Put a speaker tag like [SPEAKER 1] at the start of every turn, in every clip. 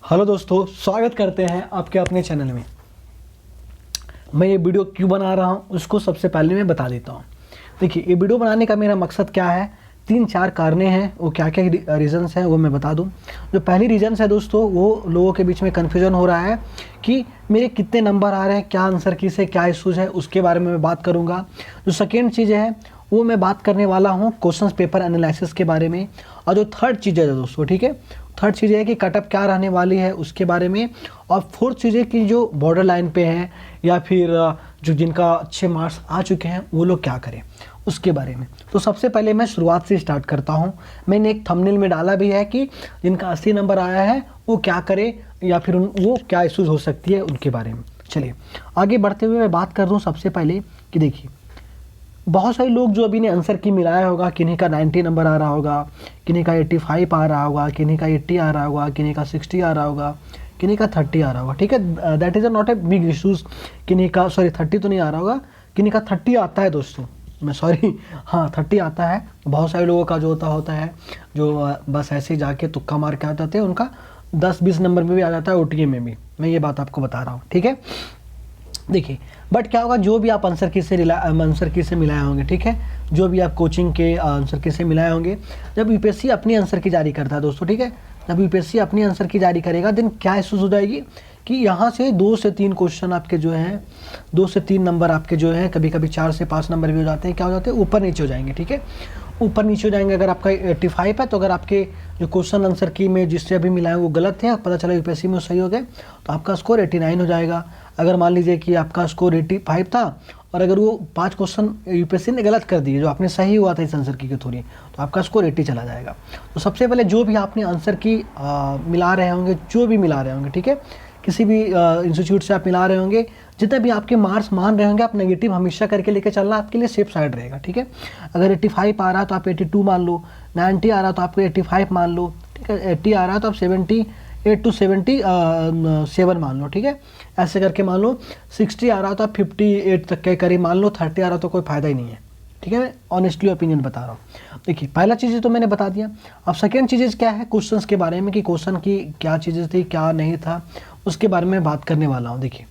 [SPEAKER 1] Hello दोस्तों, स्वागत करते हैं आपके अपने चैनल में। मैं ये वीडियो क्यों बना रहा हूँ उसको सबसे पहले मैं बता देता हूँ। देखिए, ये वीडियो बनाने का मेरा मकसद क्या है, 3-4 कारणे हैं। वो क्या क्या रीज़न्स हैं वो मैं बता दूँ। जो पहली रीज़न्स है दोस्तों, वो लोगों के बीच में कन्फ्यूजन हो रहा है कि मेरे कितने नंबर आ रहे हैं, क्या आंसर की से क्या इशूज़ है, उसके बारे में मैं बात करूँगा। जो सेकेंड चीज़ है वो मैं बात करने वाला हूँ क्वेश्चन पेपर एनालिसिस के बारे में। और जो थर्ड चीज़ है दोस्तों, ठीक है, थर्ड चीज़ है कि कटअप क्या रहने वाली है उसके बारे में। और फोर्थ चीज़ है कि जो बॉर्डर लाइन पे हैं या फिर जो जिनका अच्छे मार्क्स आ चुके हैं वो लोग क्या करें उसके बारे में। तो सबसे पहले मैं शुरुआत से स्टार्ट करता हूँ। मैंने एक थंबनेल में डाला भी है कि जिनका 80 नंबर आया है वो क्या करे या फिर वो क्या इशूज़ हो सकती है उनके बारे में। चलिए आगे बढ़ते हुए मैं बात कर दूँ सबसे पहले कि देखिए, बहुत सारे लोग जो अभी ने आंसर की मिलाया होगा, किन्हीं का 90 नंबर आ रहा होगा, किन्हीं का 85 आ रहा होगा, किन्हीं का 80 आ रहा होगा, किन्हीं का 60 आ रहा होगा, किन्हीं का 30 आ रहा होगा। ठीक है, that is not a big issues. किन्हीं का 30 तो नहीं आ रहा होगा, किन्हीं का 30 आता है दोस्तों, मैं सॉरी, हाँ 30 आता है। बहुत सारे लोगों का जो होता है जो बस ऐसे ही जाके तुक्का मार के आ जाते हैं, उनका 10-20 नंबर में भी आ जाता है, OTA में भी। मैं ये बात आपको बता रहा हूँ, ठीक है। देखिए, बट क्या होगा, जो भी आप आंसर की से मिलाए होंगे, ठीक है, जो भी आप कोचिंग के आंसर की से मिलाए होंगे, जब यूपीएससी अपनी आंसर की जारी करता है दोस्तों, ठीक है, जब यूपीएससी अपनी आंसर की जारी करेगा देन क्या इशूज़ हो जाएगी कि यहाँ से 2 से 3 क्वेश्चन आपके जो हैं, 2 से 3 नंबर आपके जो हैं, कभी कभी 4 से 5 नंबर भी हो जाते हैं। क्या हो जाते हैं, ऊपर नीचे हो जाएंगे, ठीक है, ऊपर नीचे हो जाएंगे। अगर आपका 85 है तो अगर आपके जो क्वेश्चन आंसर की में जिससे अभी मिलाए वो गलत है, पता चला यूपीएससी में सही हो गए, तो आपका स्कोर 89 हो जाएगा। अगर मान लीजिए कि आपका स्कोर 85 था और अगर वो 5 क्वेश्चन यूपीएससी ने गलत कर दिए जो आपने सही हुआ था इस आंसर की के थ्रू, तो आपका स्कोर 80 चला जाएगा। तो सबसे पहले जो भी आपने आंसर की मिला रहे होंगे, जो भी मिला रहे होंगे, ठीक है, किसी भी इंस्टीट्यूट से आप मिला रहे होंगे, जितने भी आपके मार्क्स मान रहे होंगे, आप नेगेटिव हमेशा करके लेके चलना, आपके लिए सेफ साइड रहेगा, ठीक है। अगर 85 आ रहा है तो आप 82 मान लो, 90 आ रहा है तो आपको 85 मान लो, ठीक है, 80 आ रहा है तो आप 78 to 77 मान लो, ठीक है, ऐसे करके मान लो। 60 आ रहा तो आप 58 तक के करीब मान लो, 30 आ रहा तो कोई फ़ायदा ही नहीं है, ठीक है। मैं ऑनेस्टली ओपिनियन बता रहा हूँ। देखिए, पहला चीज़ तो मैंने बता दिया। अब सेकेंड चीज़ क्या है, क्वेश्चंस के बारे में कि क्वेश्चन की क्या चीज़ें थी क्या नहीं था, उसके बारे में बात करने वाला हूँ। देखिए,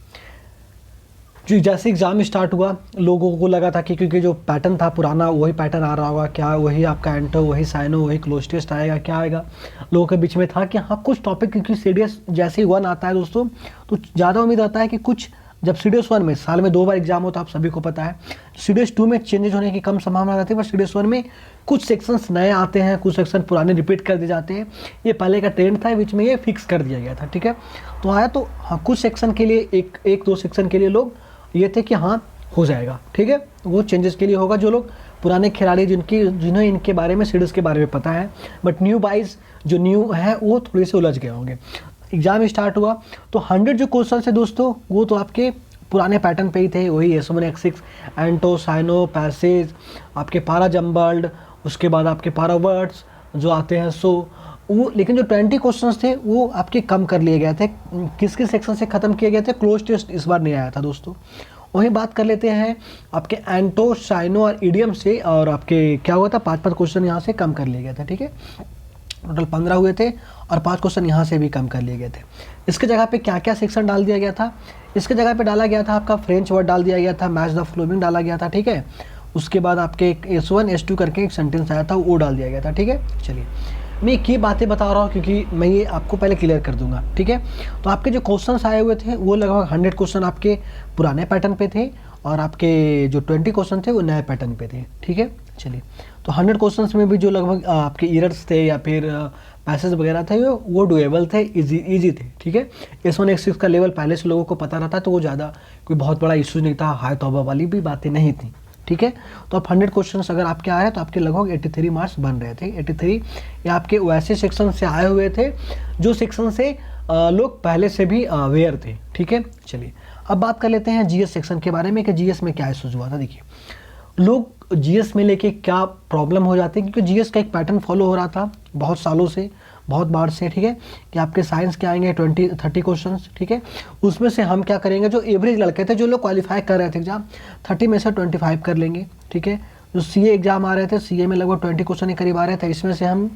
[SPEAKER 1] जो जैसे एग्ज़ाम स्टार्ट हुआ, लोगों को लगा था कि क्योंकि जो पैटर्न था पुराना वही पैटर्न आ रहा होगा, क्या वही आपका एंटो, वही साइनो, वही क्लोज टेस्ट आएगा, क्या आएगा। लोगों के बीच में था कि हाँ कुछ टॉपिक, क्योंकि सीडीएस जैसे ही 1 आता है दोस्तों, तो ज़्यादा उम्मीद आता है कि कुछ, जब सीडीएस 1 में साल में 2 बार एग्जाम होता है, आप सभी को पता है। सीडीएस 2 में चेंजेस होने की कम संभावना रहती है, पर सीडीएस 1 में कुछ सेक्शंस नए आते हैं, कुछ सेक्शन पुराने रिपीट कर दिए जाते हैं। ये पहले का ट्रेंड था, बीच में ये फिक्स कर दिया गया था, ठीक है। तो आया तो हाँ, कुछ सेक्शन के लिए एक 2 सेक्शन के लिए लोग ये थे कि हाँ हो जाएगा, ठीक है, वो चेंजेस के लिए होगा। जो लोग पुराने खिलाड़ी जिन्हें इनके बारे में, सीडीएस के बारे में पता है, बट न्यू बाइज जो न्यू है वो थोड़े से उलझ गए होंगे। एग्जाम स्टार्ट हुआ तो 100 जो क्वेश्चन है दोस्तों, वो तो आपके पुराने पैटर्न पे ही थे, वही S1 X6 एंटो, साइनो, पैसेज, आपके पारा जम्बल्ड, उसके बाद आपके पारा वर्ड्स जो आते हैं, सो वो। लेकिन जो 20 क्वेश्चंस थे वो आपके कम कर लिए गए थे। किस किस सेक्शन से ख़त्म किए गए थे, क्लोज टेस्ट इस बार नहीं आया था दोस्तों। वहीं बात कर लेते हैं आपके एंटो, साइनो और ईडियम से, और आपके क्या हुआ था, 5-5 क्वेश्चन यहाँ से कम कर लिए गए थे, ठीक है। टोटल 15 हुए थे और 5 क्वेश्चन यहाँ से भी कम कर लिए गए थे। इसके जगह पे क्या क्या सेक्शन डाल दिया गया था, इसके जगह पे डाला गया था आपका फ्रेंच वर्ड डाल दिया गया था, मैच द फ्लोइंग डाला गया था, ठीक है। उसके बाद आपके एक S1 S2 करके एक सेंटेंस आया था, वो डाल दिया गया था, ठीक है। चलिए, मैं ये बातें बता रहा हूँ क्योंकि मैं ये आपको पहले क्लियर कर दूंगा, ठीक है। तो आपके जो क्वेश्चंस आए हुए थे वो लगभग 100 क्वेश्चन आपके पुराने पैटर्न पे थे और आपके जो 20 क्वेश्चन थे वो नए पैटर्न पे थे, ठीक है। चलिए, तो 100 क्वेश्चंस में भी जो लगभग आपके एरर्स थे या फिर पैसेज वगैरह थे वो डुएबल थे, इजी थे, ठीक है। S1 X6 का लेवल पहले से लोगों को पता रहता, तो वो ज़्यादा कोई बहुत बड़ा इशू नहीं था, हाई तौबा वाली भी बातें नहीं थी, ठीक है। तो अब 100 क्वेश्चंस अगर आपके आए हैं तो आपके लगभग 83 मार्क्स बन रहे थे। 83 या आपके वैसे सेक्शन से आए हुए थे जो सेक्शन से लोग पहले से भी अवेयर थे, ठीक है। चलिए, अब बात कर लेते हैं जीएस सेक्शन के बारे में कि जीएस में क्या इशूज हुआ था। देखिए, लोग जीएस में लेके क्या प्रॉब्लम हो जाती है, क्योंकि जीएस का एक पैटर्न फॉलो हो रहा था बहुत सालों से, बहुत बार से, ठीक है, कि आपके साइंस के आएंगे 20-30 क्वेश्चन, ठीक है। उसमें से हम क्या करेंगे, जो एवरेज लड़के थे, जो लोग क्वालिफाई कर रहे थे एग्जाम, 30 में से 25 कर लेंगे, ठीक है। जो सीए एग्जाम आ रहे थे, सीए में लगभग 20 क्वेश्चन के करीब आ रहे थे, इसमें से हम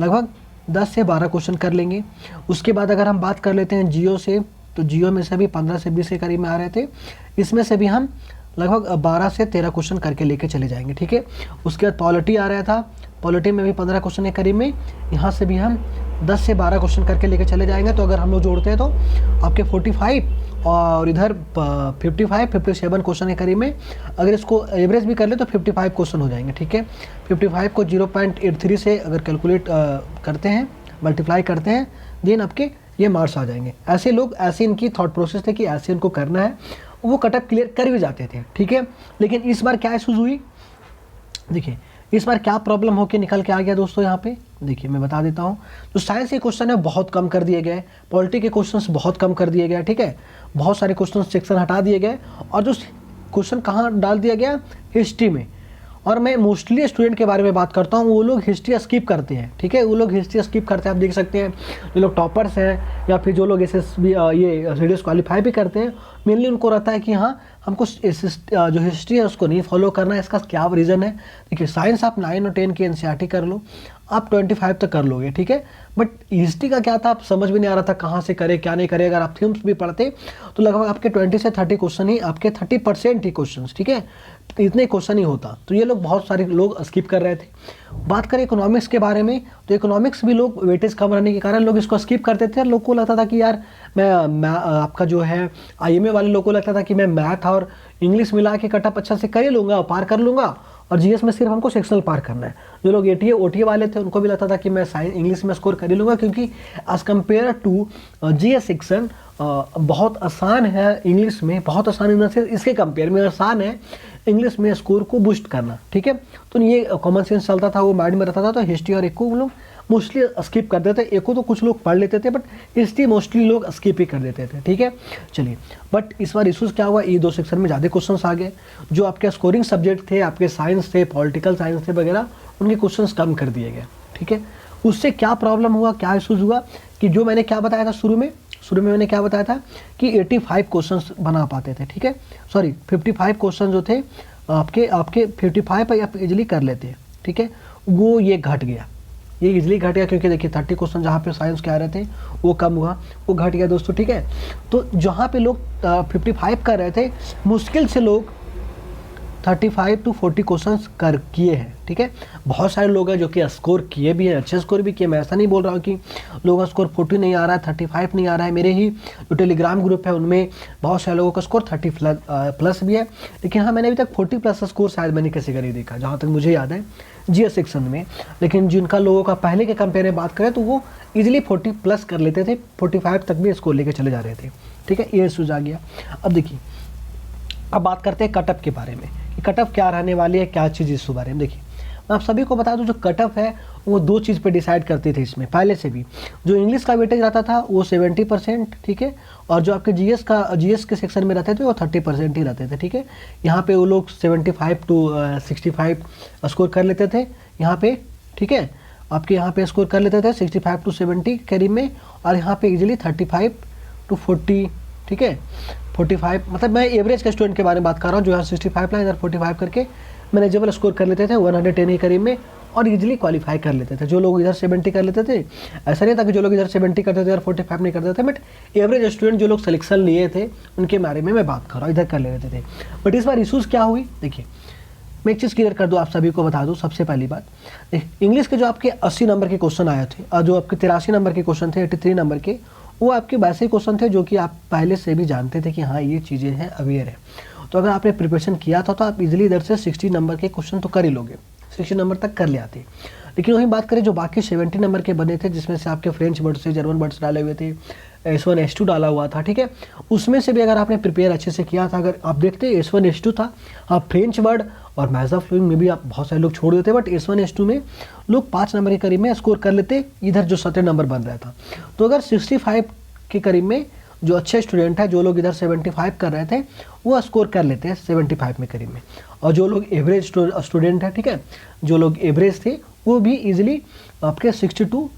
[SPEAKER 1] लगभग 10 से 12 क्वेश्चन कर लेंगे। उसके बाद अगर हम बात कर लेते हैं जियो से, तो जियो में से भी 15 से 20 के करीब में आ रहे थे, इसमें से भी हम लगभग 12 से 13 क्वेश्चन करके लेके चले जाएंगे, ठीक है। उसके बाद पॉलिटी आ रहा था, पॉलिटी में भी 15 क्वेश्चन के करीब में, यहाँ से भी हम 10 से 12 क्वेश्चन करके लेके चले जाएंगे। तो अगर हम लोग जोड़ते हैं तो आपके 45 और इधर 57 क्वेश्चन के करीब में, अगर इसको एवरेज भी कर ले तो 55 क्वेश्चन हो जाएंगे, ठीक है। 55 को 0.83 से अगर कैलकुलेट करते हैं, मल्टीप्लाई करते हैं, देन आपके ये मार्क्स आ जाएंगे। ऐसे लोग, ऐसे इनकी थॉट प्रोसेस थे कि ऐसे इनको करना है, वो कटअप क्लियर कर भी जाते थे, ठीक है। लेकिन इस बार क्या इशूज़ हुई, देखिए इस बार क्या प्रॉब्लम होके निकल के आ गया दोस्तों। यहाँ पे देखिए मैं बता देता हूँ, जो साइंस के क्वेश्चन है बहुत कम कर दिए गए, पॉलिटी के क्वेश्चंस बहुत कम कर दिए गए, ठीक है। बहुत सारे क्वेश्चन सेक्शन हटा दिए गए, और जो क्वेश्चन कहाँ डाल दिया गया, हिस्ट्री में। और मैं मोस्टली स्टूडेंट के बारे में बात करता हूँ, वो लोग हिस्ट्री स्किप करते हैं, ठीक है। वो लोग हिस्ट्री स्किप करते हैं, आप देख सकते हैं जो लोग टॉपर्स हैं या फिर जो लोग SSB ये सीडीएस क्वालिफाई भी करते हैं, मेनली उनको रहता है कि हाँ हमको जो हिस्ट्री है उसको नहीं फॉलो करना है। इसका क्या रीज़न है, देखिए साइंस आप 9 और 10 की NCERT कर लो, आप 25 तक कर लोगे, ठीक है। बट हिस्ट्री का क्या था, आप समझ भी नहीं आ रहा था कहाँ से करे क्या नहीं करे। अगर आप थीम्स भी पढ़ते तो लगभग आपके 20 से 30 क्वेश्चन ही, आपके 30% ही क्वेश्चन, ठीक है, इतने क्वेश्चन ही होता। तो ये लोग, बहुत सारे लोग स्किप कर रहे थे। बात करें इकोनॉमिक्स के बारे में, तो इकोनॉमिक्स भी लोग वेटेज कम रहने के कारण लोग इसको स्किप करते थे। लोग को लगता था कि यार मैं आपका जो है IMA वाले लोगों को लगता था कि मैं मैथ और इंग्लिश मिला के कटअप अच्छा से कर ही लूँगा, पार कर लूँगा, और GS में सिर्फ हमको सेक्शनल पार करना है। जो लोग ATA OTA वाले थे उनको भी लगता था कि मैं साइंस इंग्लिश में स्कोर कर ही लूँगा, क्योंकि as compare to GS section बहुत आसान है इंग्लिश में, बहुत आसान इन से इसके कंपेयर में आसान है इंग्लिश में स्कोर को बूस्ट करना, ठीक है। तो ये कॉमन सेंस चलता था, वो माइंड में रहता था। तो हिस्ट्री और इको लोग मोस्टली स्किप कर देते थे। इको तो कुछ लोग पढ़ लेते थे, बट हिस्ट्री मोस्टली लोग स्किप ही कर देते थे, ठीक है। चलिए, बट इस बार इशूज़ क्या हुआ, ये 2 सेक्शन में ज़्यादा क्वेश्चंस आ गए। जो आपके स्कोरिंग सब्जेक्ट थे, आपके साइंस थे, पॉलिटिकल साइंस थे वगैरह, उनके क्वेश्चंस कम कर दिए गए, ठीक है। उससे क्या प्रॉब्लम हुआ, क्या इशूज़ हुआ, कि जो मैंने क्या बताया था शुरू में मैंने क्या बताया था कि 85 क्वेश्चंस बना पाते थे, ठीक है। सॉरी 55 क्वेश्चन जो थे आपके 55 पर आप इजीली कर लेते हैं, ठीक है। वो ये घट गया, ये इजीली घट गया, क्योंकि देखिए 30 क्वेश्चन जहाँ पे साइंस के आ रहे थे वो कम हुआ, वो घट गया दोस्तों, ठीक है। तो जहाँ पे लोग 55 कर रहे थे, मुश्किल से लोग 35 to 40 क्वेश्चंस कर किए हैं, ठीक है। बहुत सारे लोग हैं जो कि स्कोर किए भी हैं, अच्छे स्कोर भी किए। मैं ऐसा नहीं बोल रहा हूँ कि लोगों का स्कोर 40 नहीं आ रहा है, 35 नहीं आ रहा है। मेरे ही जो टेलीग्राम ग्रुप है उनमें बहुत सारे लोगों का स्कोर 30 प्लस भी है। लेकिन हाँ, मैंने अभी तक 40 प्लस स्कोर शायद मैंने किसी का नहीं देखा, जहाँ तक मुझे याद है GS सेक्शन में। लेकिन जिनका लोगों का पहले के कंपेयर में बात करें तो वो ईजिली 40 प्लस कर लेते थे, 45 तक भी स्कोर लेके चले जा रहे थे, ठीक है। ये इशूज आ गया। अब देखिए, अब बात करते हैं कटअप के बारे में, कि कटअप क्या रहने वाली है, क्या चीज़ इस बारे में। देखिए, मैं आप सभी को बता दूं, जो कटअप है वो 2 चीज़ पे डिसाइड करती थी इसमें पहले से भी। जो इंग्लिश का वेटेज रहता था वो 70%, ठीक है, और जो आपके GS के सेक्शन में रहते थे वो 30% ही रहते थे, ठीक है। यहाँ पे वो लोग 75 to 65 स्कोर कर लेते थे यहाँ पे, ठीक है। आपके यहाँ पे स्कोर कर लेते थे 65 to 70 करीब में, और यहाँ पे इजीली 35 to 40, ठीक है, 45, मतलब मैं एवरेज के स्टूडेंट के बारे में बात कर रहा हूँ, जो यहाँ 65 लाइन इधर 45 करके मैनेजेबल स्कोर कर लेते थे 110 के करीब में, और इजीली क्वालिफाई कर लेते थे। जो लोग इधर 70 कर लेते थे, ऐसा नहीं था कि जो लोग इधर 70 करते थे इधर 45 नहीं करते थे, बट एवरेज स्टूडेंट जो लोग सिलेक्शन लिए थे उनके बारे में मैं बात कर रहा हूँ, इधर कर लेते थे। बट इस बार इशूज़ क्या हुई, देखिए मैं एक चीज़ क्लियर कर दूँ, आप सभी को बता दूँ। सबसे पहली बात, इंग्लिश के जो आपके 80 नंबर के क्वेश्चन आए थे, और जो आपके 83 नंबर के क्वेश्चन थे, 83 नंबर के, वो आपके वैसे क्वेश्चन थे जो कि आप पहले से भी जानते थे कि हाँ ये चीज़ें हैं, अवेयर है। तो अगर आपने प्रिपरेशन किया था तो आप इजीली इधर से 60 नंबर के क्वेश्चन तो कर ही लोगे, 60 नंबर तक कर ले आते। लेकिन वहीं बात करें जो बाकी 70 नंबर के बने थे, जिसमें से आपके फ्रेंच वर्ड से जर्मन वर्ड्स डाले हुए थे, S1 S2 डाला हुआ था, ठीक है, उसमें से भी अगर आपने प्रिपेयर अच्छे से किया था, अगर आप देखते S1 S2 था, हाँ फ्रेंच वर्ड और मैथ्स ऑफ फ्लोइंग में भी आप बहुत सारे लोग छोड़ देते, बट S1 S2 में लोग 5 नंबर के करीब में स्कोर कर लेते, इधर जो 70 नंबर बन रहा था। तो अगर 65 के करीब में जो अच्छे स्टूडेंट है, जो लोग इधर 75 कर रहे थे, वो स्कोर कर लेते हैं 75 में करीब में, और जो लोग एवरेज स्टूडेंट है, ठीक है, जो लोग एवरेज थे, वो भी इजीली आपके 62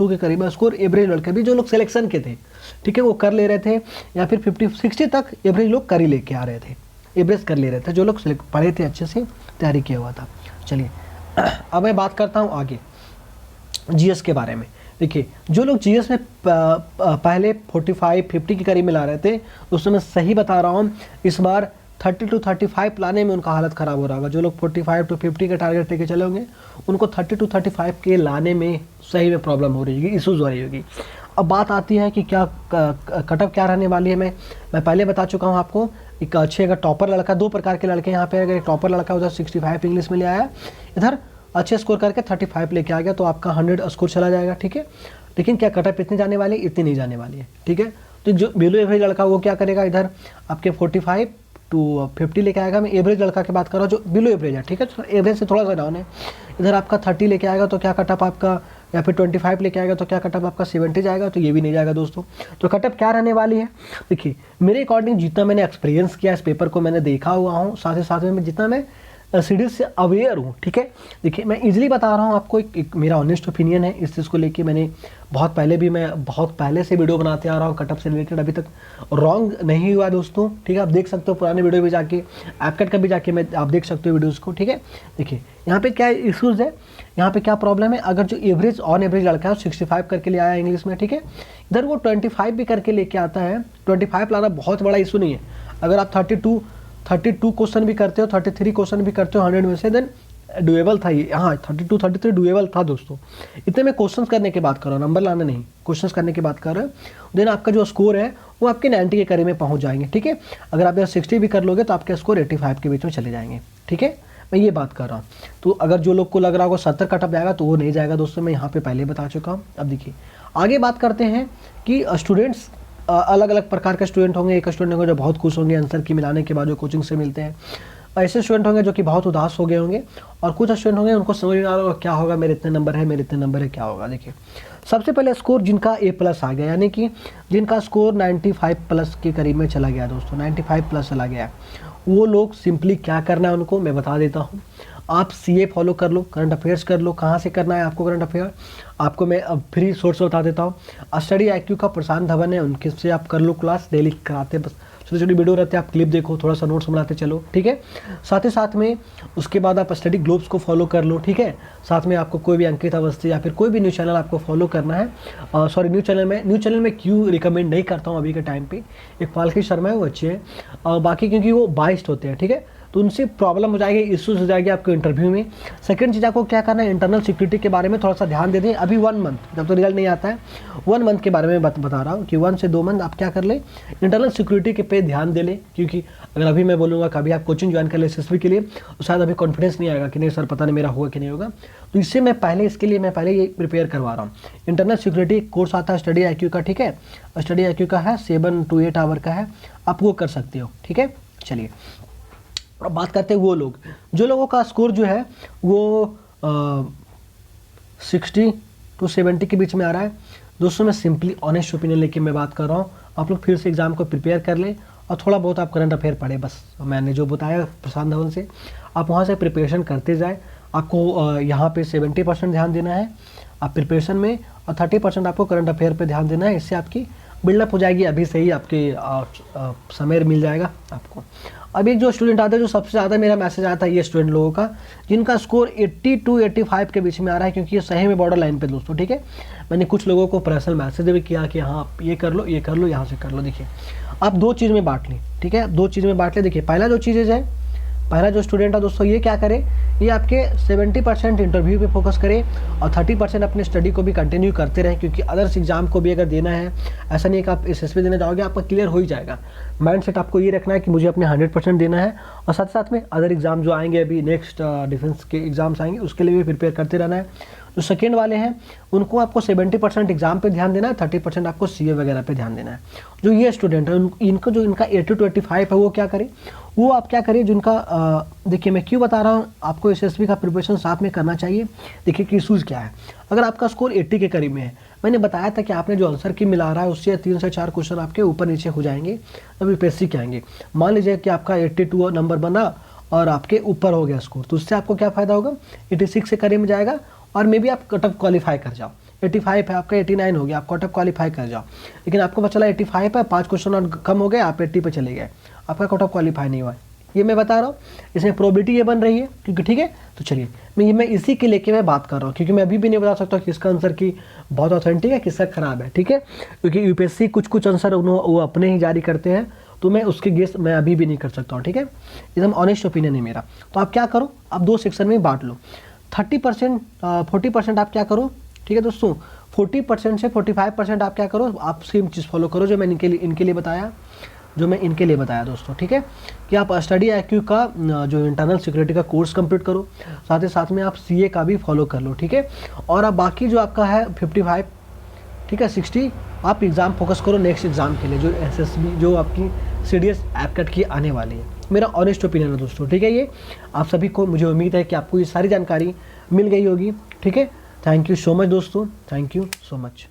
[SPEAKER 1] के करीब में स्कोर, एवरेज लड़के भी जो लोग सिलेक्शन के थे, ठीक है, वो कर ले रहे थे, या फिर 50-60 तक एवरेज लोग कर ही लेके आ रहे थे, एवरेज कर ले रहे थे, जो लोग पढ़े थे, अच्छे से तैयारी किया हुआ था। चलिए अब मैं बात करता हूँ आगे। जीएस के बारे में। देखिए जो लोग जीएस में पहले 45 50 के करीब में ला रहे थे, उसमें मैं सही बता रहा हूँ इस बार 30 to 35 लाने में उनका हालत ख़राब हो रहा होगा। जो लोग 45 to 50 के टारगेट लेके चले होंगे, उनको 30 to 35 के लाने में सही में प्रॉब्लम हो रही होगी, इशूज़ हो रही होगी। अब बात आती है कि क्या कटअप क्या रहने वाली है। मैं पहले बता चुका हूँ आपको। एक अच्छे अगर टॉपर लड़का, दो प्रकार के लड़के यहाँ पे, अगर एक टॉपर लड़का उधर 65 इंग्लिश में ले आया, इधर अच्छे स्कोर करके 35 लेके आ गया, तो आपका 100 स्कोर चला जाएगा, ठीक है। लेकिन क्या कटअप इतनी जाने वाली है? इतनी नहीं जाने वाली है, ठीक है। तो जो बिलो एवरेज लड़का वो क्या करेगा, इधर आपके 45 to 50 लेके आएगा। मैं एवरेज लड़का की बात कर रहा हूँ जो बिलो एवरेज है, ठीक है, तो एवरेज से थोड़ा सा डाउन है। इधर आपका 30 लेके आएगा तो क्या कटअप आपका, या फिर 25 लेके आएगा तो क्या कटअप आपका 70 जाएगा, तो ये भी नहीं जाएगा दोस्तों। तो कटअप क्या रहने वाली है, देखिए मेरे अकॉर्डिंग जितना मैंने एक्सपीरियंस किया, इस पेपर को मैंने देखा हुआ हूँ, साथ ही साथ में जितना मैं सीरीज से अवेयर हूँ, ठीक है। देखिए मैं इजीली बता रहा हूँ आपको, एक मेरा ऑनेस्ट ओपिनियन है इस चीज़ को लेके। मैंने बहुत पहले से वीडियो बनाते आ रहा हूँ कटअप से रिलेटेड, अभी तक रॉन्ग नहीं हुआ दोस्तों, ठीक है। आप देख सकते हो पुराने वीडियो भी जाके, ऐपकट का भी जाके आप देख सकते हो वीडियोज़ को, ठीक है। देखिए यहाँ पे क्या इशूज़ है, यहाँ पे क्या प्रॉब्लम है। अगर जो एवरेज ऑन एवरेज लड़का है 65 करके ले आया इंग्लिश में, ठीक है, इधर वो 25 भी करके लेके आता है। 25 लाना बहुत बड़ा इशू नहीं है। अगर आप 32 क्वेश्चन भी करते हो, 33 क्वेश्चन भी करते हो 100 में से, देन डुएबल था ये। हाँ 33 डुएबल था दोस्तों। इतने में क्वेश्चंस करने की बात कर रहा हूँ, नंबर लाना नहीं, क्वेश्चंस करने की बात कर रहे हो। देन आपका जो स्कोर है वो आपके 90 के करीब में पहुँच जाएंगे, ठीक है। अगर आप 60 भी कर लोगे तो आपके स्कोर 85 के बीच में चले जाएंगे, ठीक है। मैं ये बात कर रहा हूँ। तो अगर जो लोग को लग रहा होगा 70 कटअप जाएगा, तो वो नहीं जाएगा दोस्तों, मैं यहाँ पे पहले बता चुका हूँ। अब देखिए आगे बात करते हैं कि स्टूडेंट्स अलग अलग प्रकार के स्टूडेंट होंगे। एक स्टूडेंट होंगे जो बहुत खुश होंगे आंसर की मिलाने के बाद जो कोचिंग से मिलते हैं, ऐसे स्टूडेंट होंगे जो कि बहुत उदास हो गए होंगे, और कुछ स्टूडेंट होंगे उनको समझ नहीं आ रहा होगा क्या होगा, मेरे इतने नंबर है, मेरे इतने नंबर है, क्या होगा। देखिए सबसे पहले स्कोर जिनका A+ आ गया, यानी कि जिनका स्कोर 95+ के करीब में चला गया दोस्तों, 95+ चला गया, वो लोग सिंपली क्या करना है उनको मैं बता देता हूँ। आप CA फॉलो कर लो, करंट अफेयर्स कर लो। कहाँ से करना है आपको करंट अफेयर, आपको मैं अब फ्री सोर्स बता देता हूँ। स्टडी IQ का प्रशांत धवन है, उनके से आप कर लो क्लास, डेली कराते, बस छोटी छोटी वीडियो रहते हैं, आप क्लिप देखो, थोड़ा सा नोट्स बनाते चलो, ठीक है। साथ ही साथ में उसके बाद आप स्टडी ग्लोब्स को फॉलो कर लो, ठीक है। साथ में आपको कोई भी अंकित अवस्थी या फिर कोई भी न्यूज़ चैनल आपको फॉलो करना है। न्यूज़ चैनल में क्यों रिकमेंड नहीं करता हूँ अभी के टाइम पे, एक फाल्के शर्मा है वो अच्छे हैं, बाकी क्योंकि वो बाइस्ड होते हैं, ठीक है, तो उनसे प्रॉब्लम हो जाएगी, इश्यूज हो जाएगी आपको इंटरव्यू में। सेकंड चीज़ आपको क्या करना है, इंटरनल सिक्योरिटी के बारे में थोड़ा सा ध्यान दे दें। अभी 1 मंथ, जब तो रिजल्ट नहीं आता है, 1 मंथ के बारे में बता रहा हूँ कि 1 से 2 मंथ आप क्या कर लें, इंटरनल सिक्योरिटी के पे ध्यान दे लें। क्योंकि अगर अभी मैं बोलूँगा कभी आप कोचिंग ज्वाइन कर ले SSB के लिए, तो शायद अभी कॉन्फिडेंस नहीं आएगा कि नहीं सर पता नहीं मेरा होगा कि नहीं होगा। तो इससे इसके लिए मैं पहले ये प्रिपेयर करवा रहा हूँ। इंटरनल सिक्योरिटी कोर्स आता है स्टडी IQ का, ठीक है। स्टडी IQ का है 7 to 8 आवर का है, आप वो कर सकते हो, ठीक है। चलिए अब बात करते हैं वो लोग, जो लोगों का स्कोर जो है वो 60 to 70 के बीच में आ रहा है दोस्तों। मैं सिंपली ऑनेस्ट ओपिनियन लेके मैं बात कर रहा हूँ। आप लोग फिर से एग्जाम को प्रिपेयर कर लें और थोड़ा बहुत आप करंट अफेयर पढ़े, बस मैंने जो बताया प्रशांत धवन से, आप वहाँ से प्रिपरेशन करते जाए। आपको यहाँ पे 70% ध्यान देना है आप प्रिपरेशन में, और 30% आपको करंट अफेयर पे ध्यान देना है। इससे आपकी बिल्डअप हो जाएगी, अभी से ही आपके समय मिल जाएगा आपको। अब एक जो स्टूडेंट आता है, जो सबसे ज़्यादा मेरा मैसेज आता है ये स्टूडेंट लोगों का, जिनका स्कोर 80 to 85 के बीच में आ रहा है, क्योंकि ये सही में बॉर्डर लाइन पे दोस्तों, ठीक है। मैंने कुछ लोगों को पर्सनल मैसेज भी किया कि हाँ आप ये कर लो, ये कर लो, यहाँ से कर लो। देखिए आप 2 चीज़ में बांट लें, ठीक है, 2 चीज़ में बांट लें। देखिए पहला जो स्टूडेंट है दोस्तों, ये क्या करे, ये आपके 70% इंटरव्यू पे फोकस करे और 30% अपने स्टडी को भी कंटिन्यू करते रहें। क्योंकि अदर्स एग्जाम को भी अगर देना है, ऐसा नहीं है कि आप SSB देने जाओगे आपका क्लियर हो ही जाएगा। माइंड सेट आपको ये रखना है कि मुझे अपने 100% देना है, और साथ साथ में अदर एग्जाम जो आएंगे, अभी नेक्स्ट डिफेंस के एग्जाम्स आएंगे, उसके लिए भी प्रिपेयर करते रहना है। जो सेकेंड वाले हैं उनको आपको 70% एग्जाम पे ध्यान देना है, 30% आपको CA वगैरह पे ध्यान देना है। जो ये स्टूडेंट है इनको जो इनका 80 to 85 है, वो क्या करें, वो आप क्या करें जिनका देखिए मैं क्यों बता रहा हूँ, आपको SSB का प्रिपरेशन साथ में करना चाहिए। देखिए कि इशूज़ क्या है। अगर आपका स्कोर 80 के करीब में है, मैंने बताया था कि आपने जो आंसर की मिला रहा है उससे 3 से 4 क्वेश्चन आपके ऊपर नीचे हो जाएंगे, तब UPSC के आएंगे। मान लीजिए कि आपका 82 नंबर बना और आपके ऊपर हो गया स्कोर, तो उससे आपको क्या फ़ायदा होगा, 86 से करीब में जाएगा, और मे बी आप कटअप क्वालिफाई कर जाओ। 85 है आपका, 89 हो गया, आप कटअप क्वालिफाई कर जाओ। लेकिन आपको पता चला 85 है, 5 क्वेश्चन और कम हो गए, आप 80 पे चले गए, आपका कटअप क्वालिफाई नहीं हुआ, ये मैं बता रहा हूँ, इसमें प्रोबेबिलिटी ये बन रही है क्योंकि ठीक है। तो चलिए मैं इसी के लेके मैं बात कर रहा हूँ, क्योंकि मैं अभी भी नहीं बता सकता किसका आंसर की बहुत ऑथेंटिक है, किसका खराब है, ठीक है। क्योंकि यूपीएससी कुछ आंसर वो अपने ही जारी करते हैं, तो मैं उसके गेस मैं अभी भी नहीं कर सकता हूँ, ठीक है। एकदम ऑनेस्ट ओपिनियन है मेरा। तो आप क्या करो, आप 2 सेक्शन में बांट लो। 30% 40% आप क्या करो, ठीक है दोस्तों, 40% से 45% आप क्या करो, आप सेम चीज़ फॉलो करो जो मैं इनके लिए बताया दोस्तों, ठीक है। कि आप स्टडी IQ का जो इंटरनल सिक्योरिटी का कोर्स कंप्लीट करो, साथ ही साथ में आप CA का भी फॉलो कर लो, ठीक है। और अब बाकी जो आपका है 55, ठीक है, 60 आप एग्ज़ाम फोकस करो नेक्स्ट एग्ज़ाम के लिए, जो SSB जो आपकी CDS एप्ट की आने वाली है। मेरा ऑनेस्ट ओपिनियन है दोस्तों, ठीक है। ये आप सभी को, मुझे उम्मीद है कि आपको ये सारी जानकारी मिल गई होगी, ठीक है। थैंक यू सो मच दोस्तों, थैंक यू सो मच।